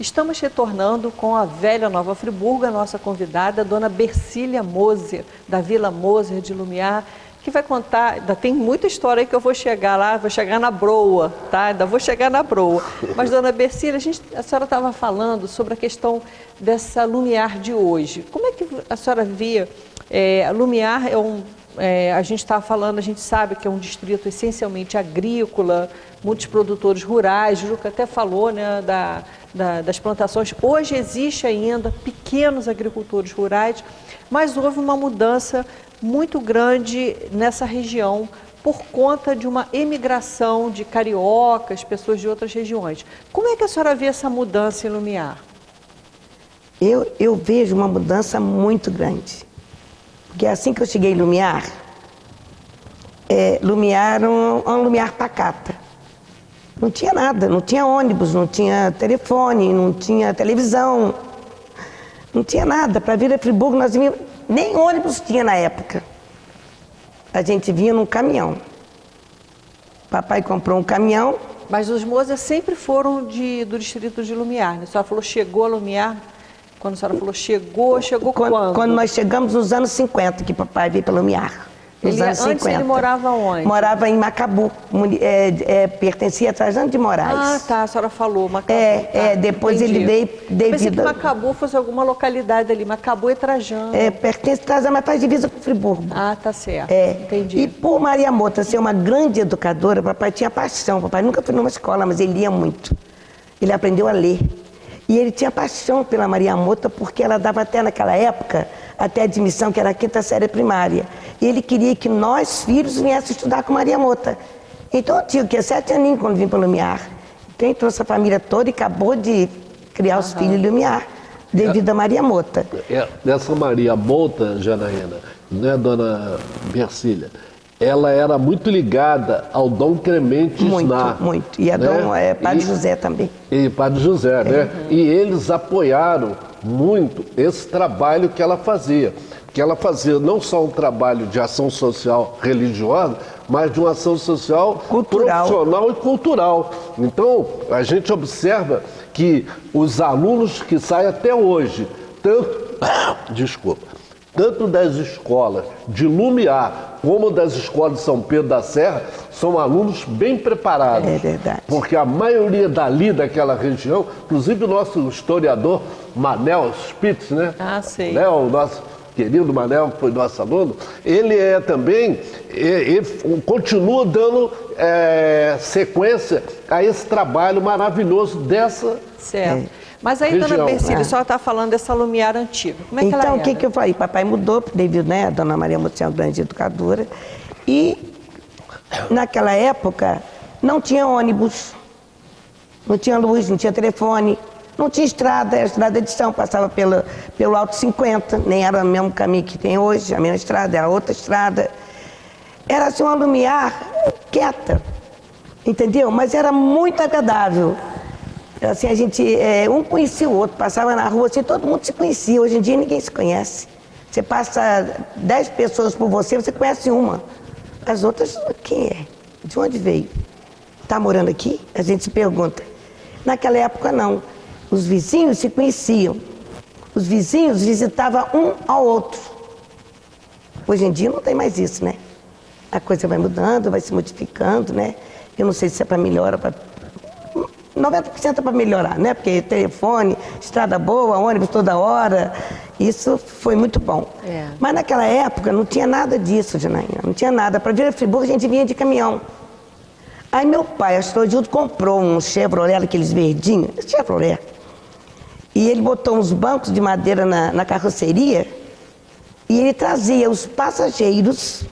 Estamos retornando com a velha Nova Friburgo, a nossa convidada, a dona Bercília Moser, da Vila Moser de Lumiar, que vai contar, ainda tem muita história aí que eu vou chegar lá, vou chegar na broa, tá? Ainda vou chegar na broa. Mas, dona Bercília, a senhora estava falando sobre a questão dessa Lumiar de hoje. Como é que a senhora via? Lumiar a gente está falando, a gente sabe que é um distrito essencialmente agrícola, muitos produtores rurais, o Juca até falou, né, das plantações. Hoje existe ainda pequenos agricultores rurais, mas houve uma mudança muito grande nessa região por conta de uma emigração de cariocas, pessoas de outras regiões. Como é que a senhora vê essa mudança em Lumiar? Eu vejo uma mudança muito grande. Porque assim que eu cheguei em Lumiar, Lumiar era um Lumiar pacata. Não tinha nada, não tinha ônibus, não tinha telefone, não tinha televisão, não tinha nada. Para vir a Friburgo, nem ônibus tinha na época. A gente vinha num caminhão. Papai comprou um caminhão. Mas os Moser sempre foram do distrito de Lumiar, né? A senhora falou, chegou a Lumiar. Quando a senhora falou, chegou quando? Quando nós chegamos nos anos 50, que papai veio para Lumiar. Nos anos 50. Antes ele morava onde? Morava em Macabu, pertencia a Trajano de Moraes. Ah, tá, a senhora falou, Macabu. Depois entendi. ele veio devido... Pensei que Macabu fosse alguma localidade ali, Macabu é Trajano. Pertence a Trajano, mas faz divisa com Friburgo. Ah, tá certo, entendi. E por Maria Mota ser uma grande educadora, papai tinha paixão. Papai nunca foi numa escola, mas ele lia muito. Ele aprendeu a ler. E ele tinha paixão pela Maria Mota, porque ela dava até naquela época, até admissão, que era a 5ª série primária. E ele queria que nós, filhos, viéssemos estudar com Maria Mota. Então eu tinha 7 aninhos quando vim para Lumiar. Então trouxe a família toda e acabou de criar os filhos em Lumiar, devido a Maria Mota. Essa Maria Mota, Janaína, né, dona Bercília, ela era muito ligada ao Dom Clemente Sná. Muito. E a Padre José também. E Padre José, né? E eles apoiaram muito esse trabalho que ela fazia. Que ela fazia não só um trabalho de ação social religiosa, mas de uma ação social profissional e cultural. Então, a gente observa que os alunos que saem até hoje, tanto das escolas de Lumiar como das escolas de São Pedro da Serra, são alunos bem preparados. É verdade. Porque a maioria daquela região, inclusive o nosso historiador Manel Spitz, né? Ah, sei. Né? O nosso querido Manel, que foi nosso aluno, ele ele continua dando sequência a esse trabalho maravilhoso dessa Certo. Mas aí, região. Dona Bercília, a senhora está falando dessa Lumiar antiga. Como é que ela era? Então, o que eu falei? Papai mudou, devido, né? A dona Maria Mota é uma grande educadora. E, naquela época, não tinha ônibus, não tinha luz, não tinha telefone, não tinha estrada. A estrada de chão passava pelo Alto 50, nem era o mesmo caminho que tem hoje, a mesma estrada, era outra estrada. Era assim uma Lumiar quieta, entendeu? Mas era muito agradável. Assim, a gente, um conhecia o outro, passava na rua, assim, todo mundo se conhecia. Hoje em dia ninguém se conhece. Você passa 10 pessoas por você conhece uma. As outras, quem é? De onde veio? Está morando aqui? A gente se pergunta. Naquela época, não. Os vizinhos se conheciam. Os vizinhos visitavam um ao outro. Hoje em dia não tem mais isso, né? A coisa vai mudando, vai se modificando, né? Eu não sei se é para melhor ou para... 90% é para melhorar, né? Porque telefone, estrada boa, ônibus toda hora, isso foi muito bom. Mas naquela época não tinha nada disso, Janaína, não tinha nada. Para vir a Friburgo a gente vinha de caminhão. Aí meu pai, Astrogildo, comprou um Chevrolet, aqueles verdinhos, Chevrolet. E ele botou uns bancos de madeira na carroceria e ele trazia os passageiros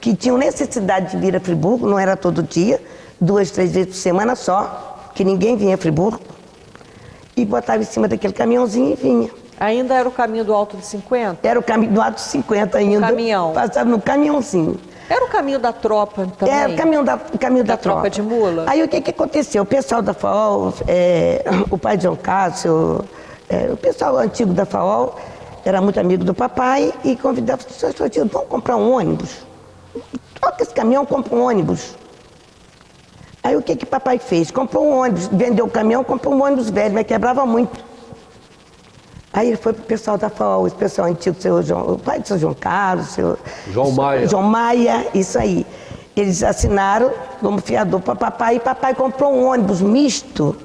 que tinham necessidade de vir a Friburgo, não era todo dia, 2, 3 vezes por semana só, que ninguém vinha a Friburgo, e botava em cima daquele caminhãozinho e vinha. Ainda era o caminho do Alto de 50? Era o caminho do Alto de 50 ainda. O caminhão? Passava no caminhãozinho. Era o caminho da tropa também? Era o caminho da tropa. Tropa de mula? Aí o que aconteceu? O pessoal da FAOL, o pai de João Cássio, o pessoal antigo da FAOL, era muito amigo do papai e convidava, vamos comprar um ônibus? Troca esse caminhão, compra um ônibus. Aí o que papai fez? Comprou um ônibus, vendeu o caminhão, comprou um ônibus velho, mas quebrava muito. Aí ele foi pro pessoal da FAO, esse pessoal antigo, o pai do seu João Carlos, João Maia. João Maia, isso aí. Eles assinaram como fiador para papai, e papai comprou um ônibus misto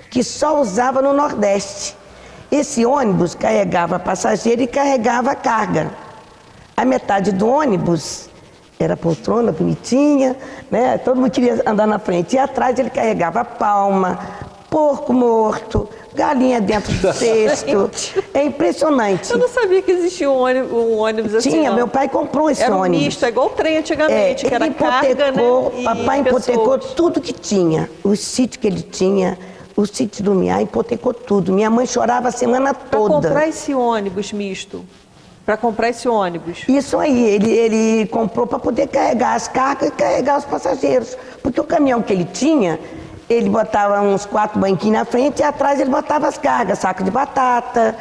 que só usava no Nordeste. Esse ônibus carregava passageiro e carregava carga. A metade do ônibus era poltrona, bonitinha, né? Todo mundo queria andar na frente. E atrás ele carregava palma, porco morto, galinha dentro do cesto. É impressionante. Eu não sabia que existia um ônibus assim. Tinha, não. meu pai comprou esse era um ônibus. misto, é igual o trem antigamente, que era ele carga, né? Papai hipotecou tudo que tinha. O sítio que ele tinha, o sítio do Lumiar, hipotecou tudo. Minha mãe chorava a semana toda. Para comprar esse ônibus misto, para comprar esse ônibus. Isso aí, ele comprou para poder carregar as cargas e carregar os passageiros. Porque o caminhão que ele tinha, ele botava uns 4 banquinhos na frente e atrás ele botava as cargas, saco de batata,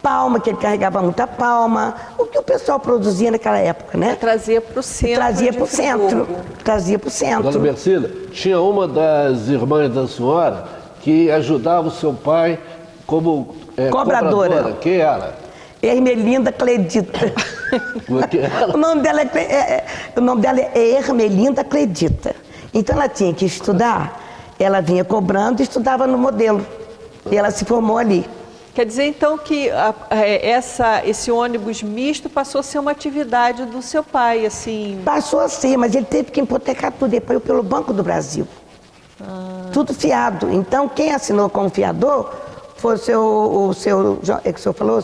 palma, que ele carregava muita palma, o que o pessoal produzia naquela época, né? Trazia para o centro. Trazia para o centro. Trazia para o centro. Dona Bercília, tinha uma das irmãs da senhora que ajudava o seu pai como cobradora. Quem era? Ermelinda Cledita. Como é que era? O nome dela é Ermelinda Cledita. Então ela tinha que estudar, ela vinha cobrando e estudava no modelo. E ela se formou ali. Quer dizer, então, que esse ônibus misto passou a ser uma atividade do seu pai, assim... Passou a ser, mas ele teve que hipotecar tudo depois pelo Banco do Brasil. Tudo fiado. Então, quem assinou como fiador foi o seu é que o senhor falou?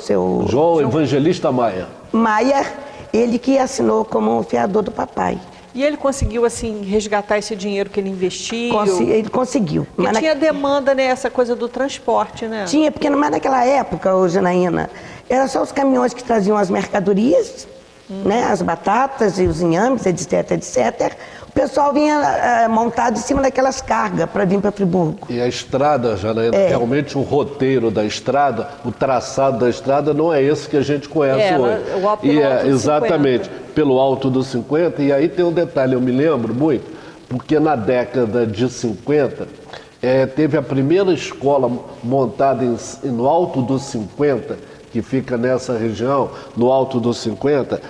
João Evangelista Maia. Maia, ele que assinou como fiador do papai. E ele conseguiu, assim, resgatar esse dinheiro que ele investiu? Ele conseguiu. Porque tinha demanda, né, essa coisa do transporte, né? Tinha, porque mas naquela época, ô Janaína, era só os caminhões que traziam as mercadorias, né, as batatas e os inhames, etc, etc. O pessoal vinha montado em cima daquelas cargas para vir para Friburgo. E a estrada, Janaína, realmente o roteiro da estrada, o traçado da estrada não é esse que a gente conhece hoje. Exatamente, pelo Alto dos 50. E aí tem um detalhe, eu me lembro muito, porque na década de 50 teve a primeira escola montada no Alto dos 50, que fica nessa região, no Alto dos 50,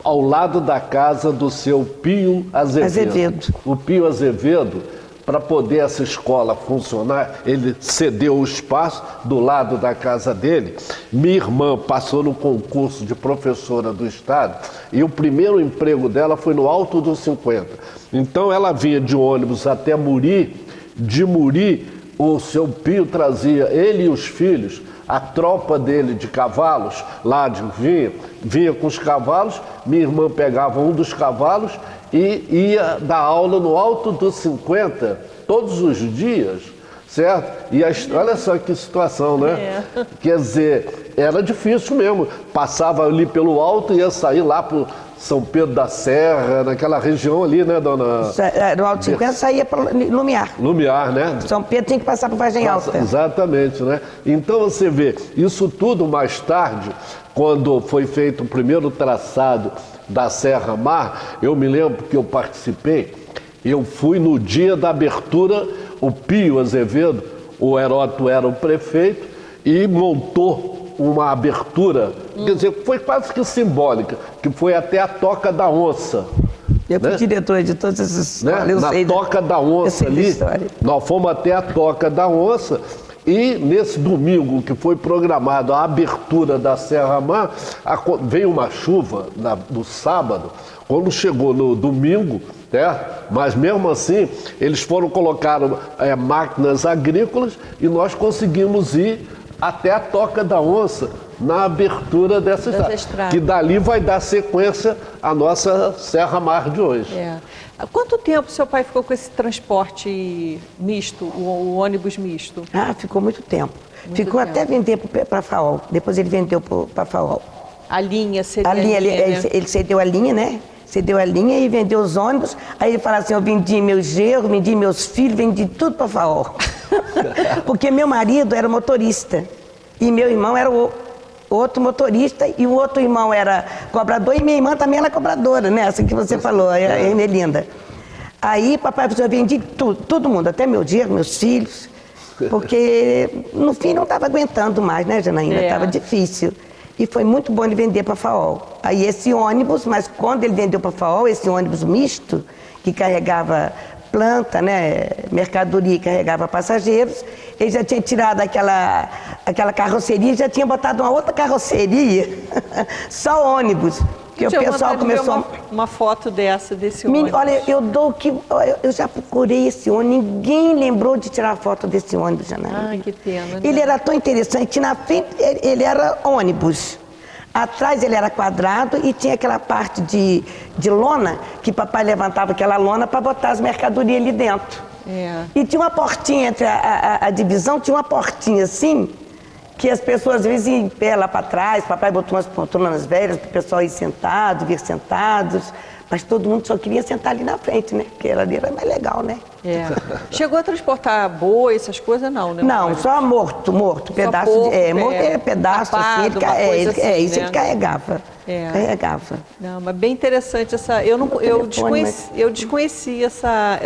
ao lado da casa do seu Pio Azevedo. O Pio Azevedo, para poder essa escola funcionar, ele cedeu o espaço do lado da casa dele. Minha irmã passou no concurso de professora do estado e o primeiro emprego dela foi no Alto dos 50. Então ela vinha de ônibus até Muri, de Muri o seu Pio trazia ele e os filhos, a tropa dele de cavalos, vinha com os cavalos, minha irmã pegava um dos cavalos e ia dar aula no Alto dos 50, todos os dias, certo? E olha só que situação, né? Quer dizer, era difícil mesmo, passava ali pelo alto e ia sair lá para São Pedro da Serra, naquela região ali, né, dona... No Alto 50 saía para Lumiar. Lumiar, né? São Pedro tinha que passar por Vargem Alta. Exatamente, né? Então você vê, isso tudo mais tarde, quando foi feito o primeiro traçado da Serra Mar, eu me lembro que eu participei, eu fui no dia da abertura, o Pio Azevedo, o Heródoto era o prefeito, e montou uma abertura, quer dizer, foi quase que simbólica, que foi até a Toca da Onça. Eu fui diretora de todas essas histórias. Na Toca da Onça ali, nós fomos até a Toca da Onça, e nesse domingo que foi programado a abertura da Serra Mar, veio uma chuva no sábado, quando chegou no domingo, mas mesmo assim eles colocaram máquinas agrícolas e nós conseguimos ir até a Toca da Onça na abertura dessa estrada, que dali vai dar sequência à nossa Serra Mar de hoje. Há quanto tempo seu pai ficou com esse transporte misto, o ônibus misto? Ficou muito tempo. Ficou até vender para a FAO. Depois ele vendeu para a FAO. A linha, cedeu ele cedeu a linha, né? Cedeu a linha e vendeu os ônibus. Aí ele fala assim, eu vendi meus genros, vendi meus filhos, vendi tudo para a FAO. Porque meu marido era motorista. E meu irmão era o outro motorista, e o outro irmão era cobrador, e minha irmã também era cobradora, né? Assim que você falou, a Ermelinda. Aí papai precisou vender tudo, todo mundo, até meu dia, meus filhos, porque no fim não estava aguentando mais, né, Janaína? Estava difícil. E foi muito bom ele vender para a FAOL. Aí esse ônibus, mas quando ele vendeu para a FAOL, esse ônibus misto, que carregava planta, né, mercadoria e carregava passageiros, ele já tinha tirado aquela carroceria e já tinha botado uma outra carroceria, só ônibus. Que o pessoal começou uma foto desse ônibus. Olha, eu já procurei esse ônibus, ninguém lembrou de tirar foto desse ônibus, Janaína. Ai, que pena. Né? Ele era tão interessante, na frente ele era ônibus. Atrás ele era quadrado e tinha aquela parte de lona, que papai levantava aquela lona para botar as mercadorias ali dentro. E tinha uma portinha entre a divisão, tinha uma portinha assim, que as pessoas às vezes iam em pé lá para trás, papai botou umas poltronas velhas para o pessoal ir sentado, vir sentados, mas todo mundo só queria sentar ali na frente, né? Porque ali era mais legal, né? Chegou a transportar boi, essas coisas não, né? Não, só morto, pedaço porco, pedaço tapado, assim, isso né? ele carregava. Carregava. Não, mas bem interessante essa. Eu desconheci essa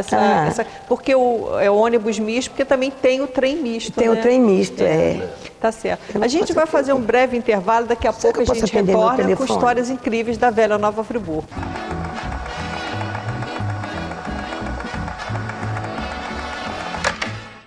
porque o ônibus misto, porque também tem o trem misto. Tem o trem misto, Tá certo. A gente vai fazer um breve intervalo, daqui a pouco a gente retorna com histórias incríveis da Velha Nova Friburgo.